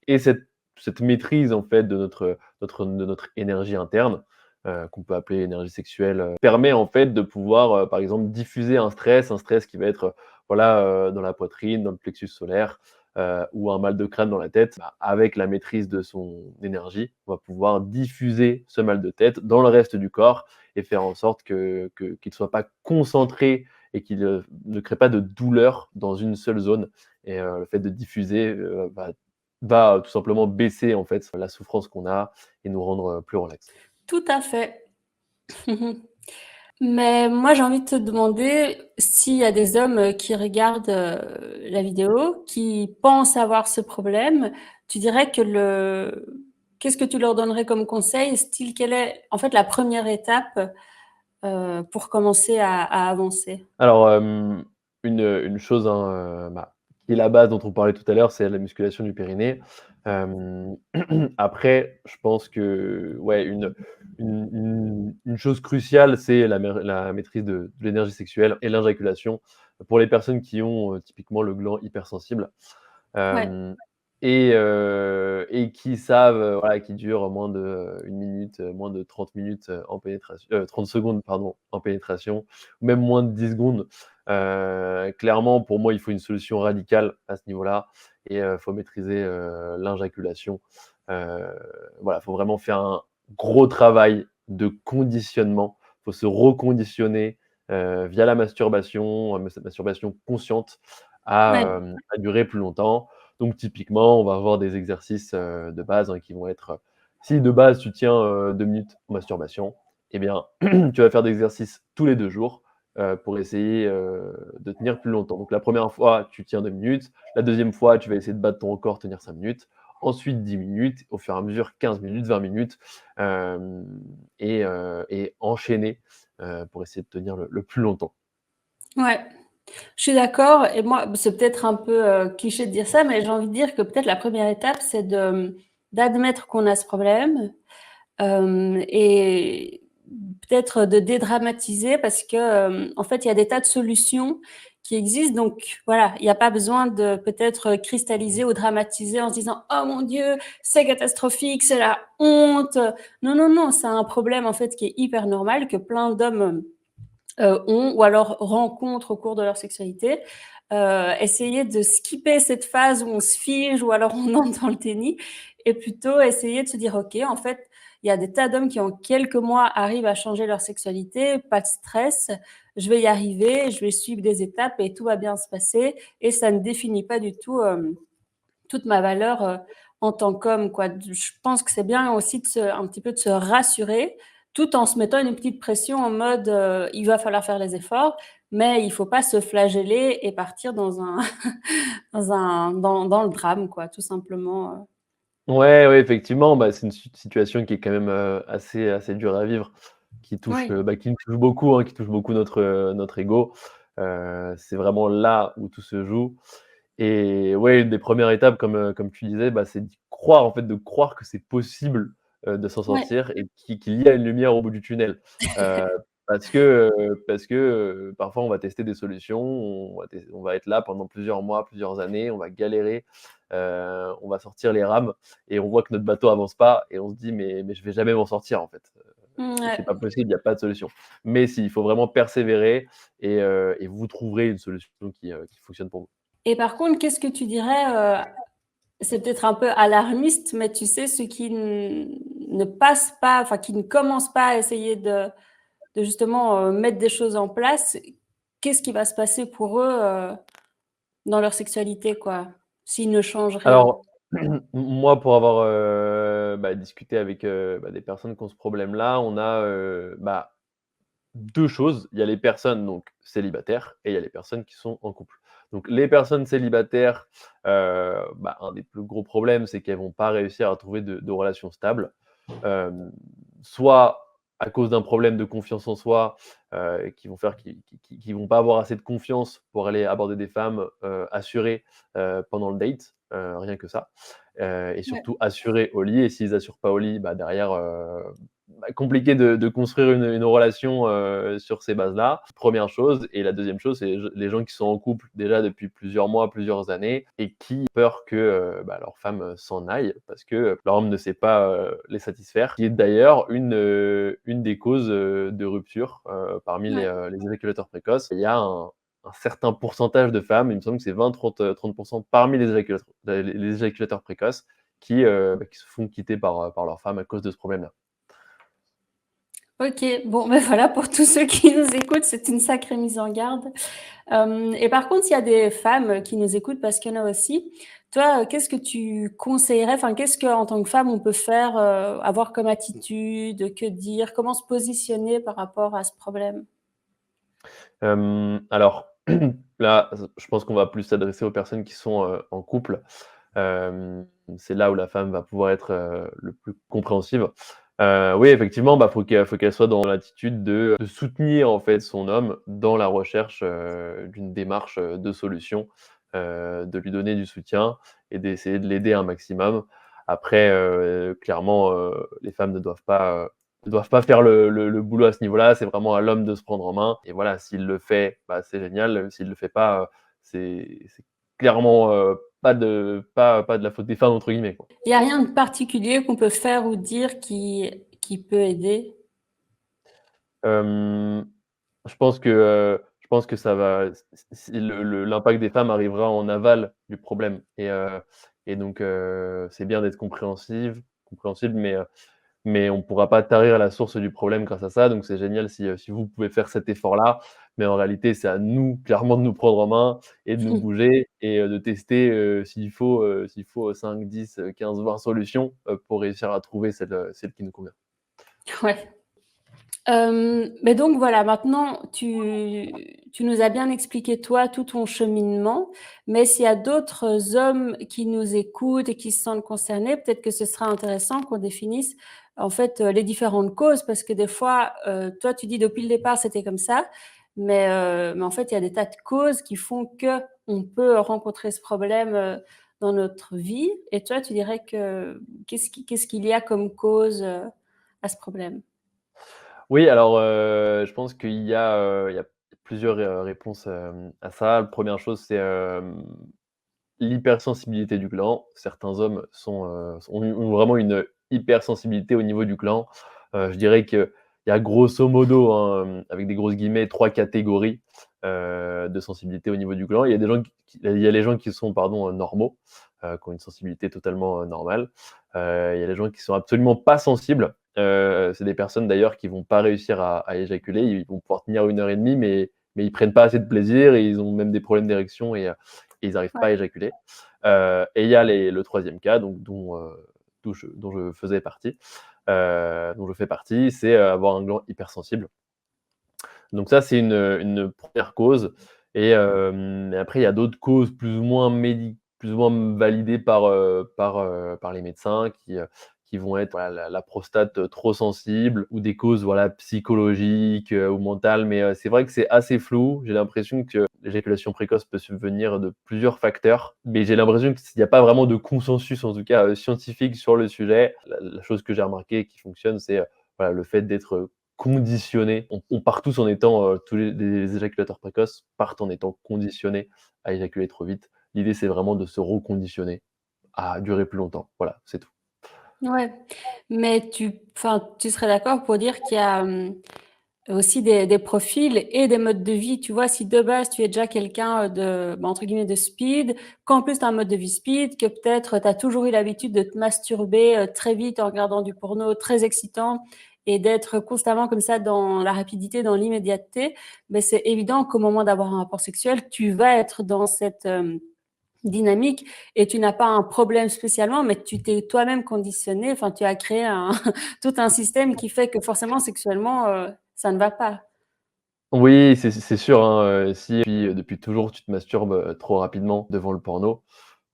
et cette maîtrise, en fait, de notre énergie interne, qu'on peut appeler énergie sexuelle, permet, en fait, de pouvoir, par exemple, diffuser un stress qui va être, voilà, dans la poitrine, dans le plexus solaire, ou un mal de crâne dans la tête, avec la maîtrise de son énergie, on va pouvoir diffuser ce mal de tête dans le reste du corps et faire en sorte qu'il ne soit pas concentré et qu'il, ne crée pas de douleur dans une seule zone et le fait de diffuser, va tout simplement baisser, en fait, la souffrance qu'on a et nous rendre, plus relax. Tout à fait. Mais moi, j'ai envie de te demander s'il y a des hommes, qui regardent, la vidéo, qui pensent avoir ce problème, tu dirais que le qu'est-ce que tu leur donnerais comme conseil? Style, quelle est, en fait, la première étape, pour commencer à avancer? Alors, une chose, hein, qui est la base dont on parlait tout à l'heure, c'est la musculation du périnée. Hem, après, je pense que, ouais, une chose cruciale, c'est la maîtrise de l'énergie sexuelle et l'éjaculation pour les personnes qui ont, typiquement le gland hypersensible. Ouais, Hem et qui savent, voilà, qui durent moins de, 1 minute, moins de 30 minutes, en pénétration 30 secondes, pardon, en pénétration, ou même moins de 10 secondes. Clairement, pour moi, il faut une solution radicale à ce niveau-là et faut maîtriser, l'éjaculation. Heu, voilà, faut vraiment faire un gros travail de conditionnement. Faut se reconditionner, via la masturbation, masturbation consciente ouais, à durer plus longtemps. Donc typiquement, on va avoir des exercices, de base, hein, qui vont être, si de base tu tiens, 2 minutes en masturbation, eh bien, tu vas faire des exercices tous les 2 jours, pour essayer, de tenir plus longtemps. Donc la première fois, tu tiens 2 minutes, la deuxième fois, tu vas essayer de battre ton record, tenir 5 minutes, ensuite 10 minutes, au fur et à mesure 15 minutes, 20 minutes, hem et enchaîner, pour essayer de tenir le plus longtemps. ouais. Je suis d'accord et moi, c'est peut-être un peu, cliché de dire ça, mais j'ai envie de dire que peut-être la première étape, c'est d'admettre qu'on a ce problème, et peut-être de dédramatiser parce que, en fait, il y a des tas de solutions qui existent donc voilà, il y a pas besoin de peut-être, cristalliser ou dramatiser en se disant: «Oh mon Dieu, c'est catastrophique, c'est la honte». Non, non, non, c'est un problème, en fait, qui est hyper normal, que plein d'hommes, ont ou alors rencontrent au cours de leur sexualité. Essayer de skipper cette phase où on se fige ou alors on entre dans le déni et plutôt essayer de se dire: «OK, en fait, il y a des tas d'hommes qui en quelques mois arrivent à changer leur sexualité, pas de stress, je vais y arriver, je vais suivre des étapes et tout va bien se passer» et ça ne définit pas du tout, toute ma valeur, en tant qu'homme, quoi. Je pense que c'est bien aussi de se un petit peu de se rassurer, tout en se mettant une petite pression en mode, il va falloir faire les efforts, mais il faut pas se flageller et partir dans un dans le drame, quoi, tout simplement, Ouais, ouais, effectivement, bah, c'est une situation qui est quand même, assez dure à vivre, Oui, qui nous touche beaucoup, hein, qui touche beaucoup notre ego. C'est vraiment là où tout se joue et ouais, une des premières étapes comme tu disais, bah, c'est d'y croire, en fait, de croire que c'est possible, de s'en ouais, sortir et qu'il y a une lumière au bout du tunnel. Heu, parce que, parfois on va tester des solutions, on va être là pendant plusieurs mois, plusieurs années, on va galérer, on va sortir les rames et on voit que notre bateau avance pas et on se dit: «Mais je vais jamais m'en sortir, en fait, c'est ouais pas possible, il y a pas de solution». Mais si, il faut vraiment persévérer et vous trouverez une solution qui fonctionne pour vous. et par contre, qu'est-ce que tu dirais, c'est peut-être un peu alarmiste, mais tu sais, ceux qui ne passent pas, enfin qui ne commencent pas à essayer de justement, mettre des choses en place, qu'est-ce qui va se passer pour eux, dans leur sexualité, quoi? S'ils ne changent rien? Alors, moi, pour avoir, discuté avec, des personnes qui ont ce problème-là, on a, 2 choses. Il y a les personnes donc célibataires et il y a les personnes qui sont en couple. Donc les personnes célibataires, un des plus gros problèmes, c'est qu'elles vont pas réussir à trouver de relations stables. Hem, Soit à cause d'un problème de confiance en soi, qui vont faire qu'ils vont pas avoir assez de confiance pour aller aborder des femmes, assurées, pendant le date, rien que ça. Et Ouais. surtout assurées au lit et s'ils assurent pas au lit, derrière, compliqué de construire une relation, sur ces bases-là, première chose et la deuxième chose, c'est les gens qui sont en couple déjà depuis plusieurs mois, plusieurs années et qui ont peur que, leur femme, s'en aille parce que, leur homme ne sait pas, les satisfaire, qui est d'ailleurs une des causes, de rupture, parmi Ouais. les éjaculateurs précoces. Il y a un certain pourcentage de femmes, il me semble que c'est 20-30 parmi les éjaculateurs précoces qui se font quitter par leur femme à cause de ce problème-là. OK, bon, ben, voilà, pour tous ceux qui nous écoutent, c'est une sacrée mise en garde. Et par contre, s'il y a des femmes qui nous écoutent, parce qu'il y en a aussi, toi, qu'est-ce que tu conseillerais? Enfin, qu'est-ce qu'en tant que femme, on peut faire, avoir comme attitude? Que dire? Comment se positionner par rapport à ce problème? Alors là, je pense qu'on va plus s'adresser aux personnes qui sont, en couple. Hem, c'est là où la femme va pouvoir être, le plus compréhensive. Oui, effectivement, faut qu'elle soit dans l'attitude de soutenir, en fait, son homme dans la recherche, d'une démarche, de solution, de lui donner du soutien et d'essayer de l'aider un maximum. Après, clairement, les femmes ne doivent pas faire le boulot à ce niveau-là. C'est vraiment à l'homme de se prendre en main et voilà, s'il le fait, bah, c'est génial, s'il le fait pas, c'est clairement, pas de la «faute des femmes» entre guillemets, quoi. Il y a rien de particulier qu'on peut faire ou dire qui peut aider? Hem, je pense que ça va si l'impact des femmes arrivera en aval du problème et donc c'est bien d'être compréhensible, mais on ne pourra pas tarir la source du problème grâce à ça. Donc c'est génial si vous pouvez faire cet effort-là, mais en réalité, c'est à nous clairement de nous prendre en main et de nous bouger et de tester, s'il faut 5, 10, 15, 20 solutions, pour réussir à trouver celle qui nous convient. Ouais. Mais donc voilà, maintenant tu nous as bien expliqué toi tout ton cheminement, mais s'il y a d'autres hommes qui nous écoutent et qui se sentent concernés, peut-être que ce sera intéressant qu'on définisse en fait, les différentes causes parce que des fois, toi tu dis depuis le départ c'était comme ça, mais en fait il y a des tas de causes qui font qu'on peut rencontrer ce problème, dans notre vie et toi tu dirais que qu'est-ce qu'il y a comme cause, à ce problème? Oui, alors, je pense il y a plusieurs, réponses, à ça. La 1re chose, c'est, l'hypersensibilité du gland. Certains hommes ont vraiment une hypersensibilité au niveau du gland. Je dirais qu'il y a grosso modo, hein, avec des grosses guillemets, 3 catégories, de sensibilité au niveau du gland. Il y a les gens qui sont, pardon, normaux, qui ont une sensibilité totalement, normale. Il y a les gens qui sont absolument pas sensibles. C'est des personnes d'ailleurs qui vont pas réussir à éjaculer. Ils vont pouvoir tenir 1 heure et demie, mais ils prennent pas assez de plaisir et ils ont même des problèmes d'érection et ils n'arrivent pas à Ouais. éjaculer. Et il y a le troisième cas, donc dont je faisais partie, dont je fais partie, c'est avoir un gland hypersensible. Donc ça, c'est une première cause et après il y a d'autres causes plus ou moins validées par les médecins qui vont être, voilà, la prostate, trop sensible ou des causes, voilà, psychologiques, ou mentales. Mais c'est vrai que c'est assez flou. J'ai l'impression que l'éjaculation précoce peut subvenir de plusieurs facteurs, mais j'ai l'impression qu'il n'y a pas vraiment de consensus, en tout cas, scientifique sur le sujet. La chose que j'ai remarqué qui fonctionne, c'est, voilà, le fait d'être conditionnés. On part tous en étant, tous les éjaculateurs précoces partent en étant conditionnés à éjaculer trop vite. L'idée, c'est vraiment de se reconditionner à durer plus longtemps. Voilà, c'est tout. Ouais, mais tu serais d'accord pour dire qu'il y a, aussi des profils et des modes de vie. Tu vois, si de base tu es déjà quelqu'un, de, bah, entre guillemets «de speed», qu'en plus tu as un mode de vie speed, que peut-être tu as toujours eu l'habitude de te masturber, très vite en regardant du porno très excitant et d'être constamment comme ça dans la rapidité, dans l'immédiateté, beh, c'est évident qu'au moment d'avoir un rapport sexuel, tu vas être dans cette, dynamique et tu n'as pas un problème spécialement, mais tu t'es toi-même conditionné, enfin tu as créé un tout un système qui fait que forcément sexuellement, ça ne va pas. Oui, c'est sûr, hein, si depuis toujours tu te masturbes, trop rapidement devant le porno.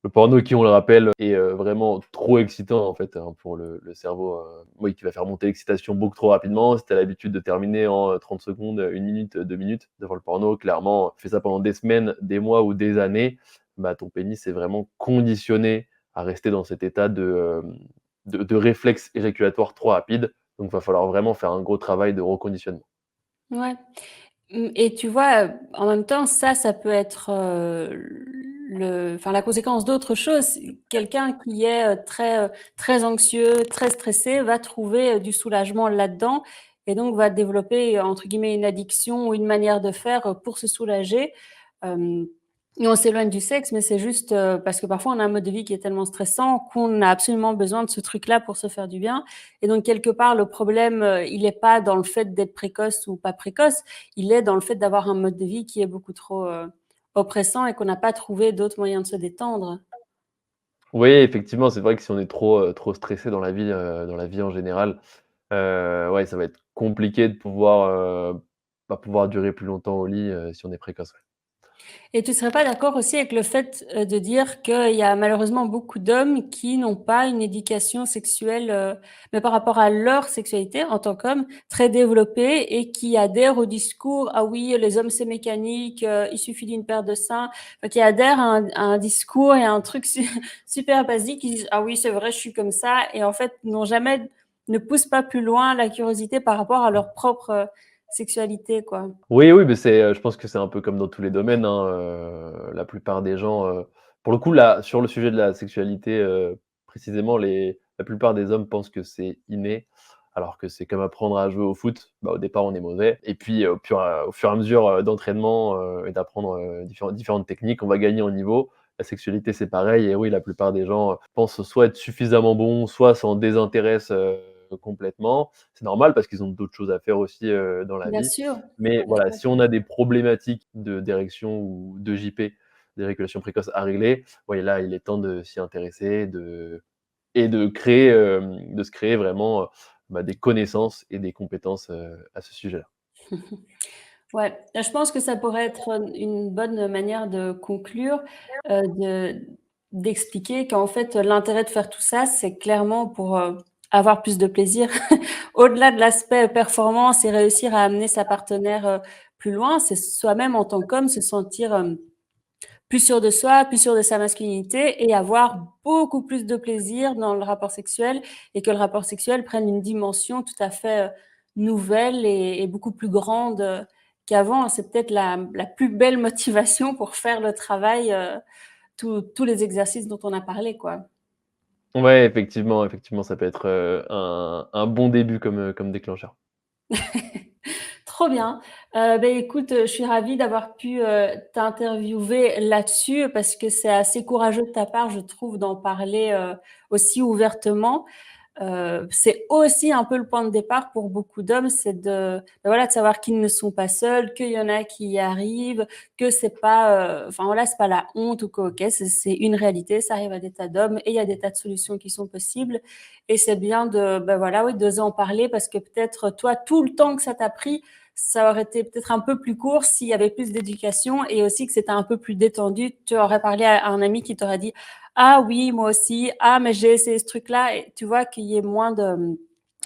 Le porno qui, on le rappelle, est, vraiment trop excitant en fait, hein, pour le cerveau, oui, qui va faire monter l'excitation beaucoup trop rapidement. Si tu as l'habitude de terminer en, 30 secondes, 1 minute, 2 minutes devant le porno, clairement, fais ça pendant des semaines, des mois ou des années, bah, ton pénis est vraiment conditionné à rester dans cet état de réflexe éjaculatoire trop rapide. Donc va falloir vraiment faire un gros travail de reconditionnement. Ouais. Et tu vois, en même temps, ça peut être, la conséquence d'autre chose. Quelqu'un qui est, très anxieux, très stressé va trouver, du soulagement là-dedans et donc va développer, entre guillemets «une addiction» ou une manière de faire, pour se soulager. Hem Et on s'éloigne du sexe, mais c'est juste, parce que parfois on a un mode de vie qui est tellement stressant qu'on a absolument besoin de ce truc-là pour se faire du bien et donc quelque part le problème, il est pas dans le fait d'être précoce ou pas précoce, il est dans le fait d'avoir un mode de vie qui est beaucoup trop, oppressant et qu'on n'a pas trouvé d'autres moyens de se détendre. Oui, effectivement, c'est vrai que si on est trop stressé dans la vie en général, ouais, ça va être compliqué de pouvoir, bah, pouvoir durer plus longtemps au lit, si on est précoce, ouais. Et tu serais pas d'accord aussi avec le fait, de dire qu'il y a malheureusement beaucoup d'hommes qui n'ont pas une éducation sexuelle, mais par rapport à leur sexualité en tant qu'hommes, très développée et qui adhèrent au discours: «Ah oui, les hommes c'est mécanique, il suffit d'une paire de seins», enfin qui adhèrent à un discours et à un truc super basique. Ils disent: «Ah oui, c'est vrai, je suis comme ça» et en fait ne poussent pas plus loin la curiosité par rapport à leur propre, sexualité, quoi. Oui, oui, mais c'est, je pense que c'est un peu comme dans tous les domaines, hein, la plupart des gens, pour le coup, là, sur le sujet de la sexualité, précisément, la plupart des hommes pensent que c'est inné, alors que c'est comme apprendre à jouer au foot. Bah, au départ, on est mauvais et puis, au fur et à mesure, d'entraînement, et d'apprendre, différentes techniques, on va gagner en niveau. La sexualité, c'est pareil et oui, la plupart des gens, pensent soit être suffisamment bons, soit s'en désintéressent, complètement. C'est normal parce qu'ils ont d'autres choses à faire aussi, dans la Bien vie. sûr, Mais tout voilà, à si on a des problématiques d'érection ou de JP, d'éjaculation précoce à régler, ouais, là, il est temps de s'y intéresser, de créer, de se créer vraiment, bah, des connaissances et des compétences, à ce sujet-là. Ouais, je pense que ça pourrait être, une bonne manière de conclure, de d'expliquer qu'en fait, l'intérêt de faire tout ça, c'est clairement pour, avoir plus de plaisir. Au-delà de l'aspect performance et réussir à amener sa partenaire, plus loin, c'est soi-même en tant qu'homme se sentir, plus sûr de soi, plus sûr de sa masculinité et avoir beaucoup plus de plaisir dans le rapport sexuel et que le rapport sexuel prenne une dimension tout à fait, nouvelle et beaucoup plus grande, qu'avant. C'est peut-être la plus belle motivation pour faire le travail, tous les exercices dont on a parlé, quoi. Ouais, effectivement, effectivement, ça peut être, un bon début comme déclencheur. Trop bien. Beh, écoute, je suis ravie d'avoir pu, t'interviewer là-dessus parce que c'est assez courageux de ta part, je trouve, d'en parler, aussi ouvertement. C'est aussi un peu le point de départ pour beaucoup d'hommes, c'est voilà, de savoir qu'ils ne sont pas seuls, qu'il y en a qui y arrivent, que c'est pas, enfin voilà, c'est pas la honte ou quoi, OK, c'est une réalité, ça arrive à des tas d'hommes et il y a des tas de solutions qui sont possibles et c'est bien voilà, oui, d'oser en parler parce que peut-être toi, tout le temps que ça t'a pris, ça aurait été peut-être un peu plus court s'il y avait plus d'éducation et aussi que c'était un peu plus détendu. Tu aurais parlé à un ami qui t'aurait dit: «Ah oui, moi aussi. Ah, mais j'ai essayé ce truc-là» et tu vois qu'il y ait moins de,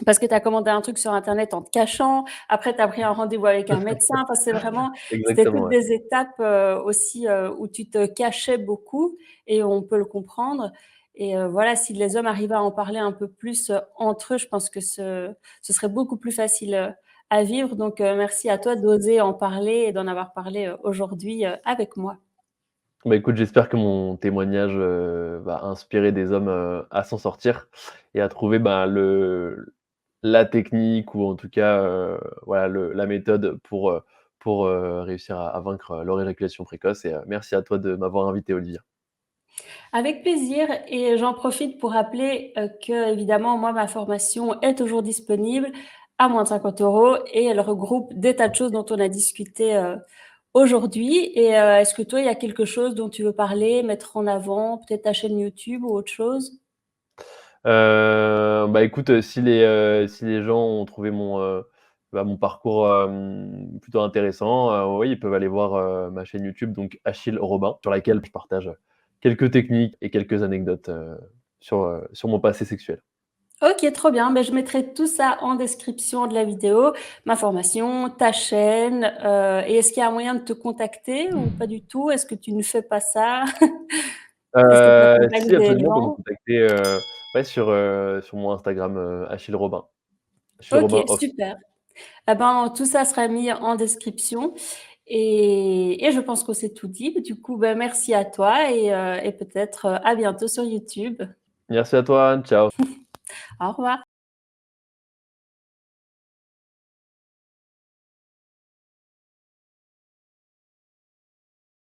parce que tu as commandé un truc sur internet en te cachant, après tu as pris un rendez-vous avec un médecin. Enfin, c'était Exactement, toutes ouais. des étapes, aussi, où tu te cachais beaucoup et on peut le comprendre et voilà, si les hommes arrivaient à en parler un peu plus, entre eux, je pense que ce serait beaucoup plus facile, à vivre donc merci à toi d'oser en parler et d'en avoir parlé, aujourd'hui, avec moi. Bah, écoute, j'espère que mon témoignage, va inspirer des hommes, à s'en sortir et à trouver, bah, la technique ou en tout cas, voilà, la méthode pour, réussir à vaincre leur éjaculation précoce et merci à toi de m'avoir invité, Olivia. Avec plaisir et j'en profite pour rappeler, qu'évidemment, moi, ma formation est toujours disponible à moins de 50 € et elle regroupe des tas de choses dont on a discuté, aujourd'hui et est-ce que toi, il y a quelque chose dont tu veux parler, mettre en avant, peut-être ta chaîne YouTube ou autre chose? Bah, écoute, si les gens ont trouvé mon parcours, plutôt intéressant, oui, ils peuvent aller voir, ma chaîne YouTube, donc Achille Robin, sur laquelle je partage quelques techniques et quelques anecdotes, sur mon passé sexuel. OK, trop bien. Ben je mettrai tout ça en description de la vidéo, ma formation, ta chaîne, et est-ce qu'il y a un moyen de te contacter ou pas du tout? Est-ce que tu ne fais pas ça? Est-ce que tu accompagnes Si, des absolument, on peut me gens? contacter, ouais, sur mon Instagram, Achille Robin, Achille OK, Robin Off. super. Eh ben, tout ça sera mis en description et je pense qu'on s'est tout dit. Du coup, ben, merci à toi et peut-être, à bientôt sur YouTube. Merci à toi, ciao. Au revoir.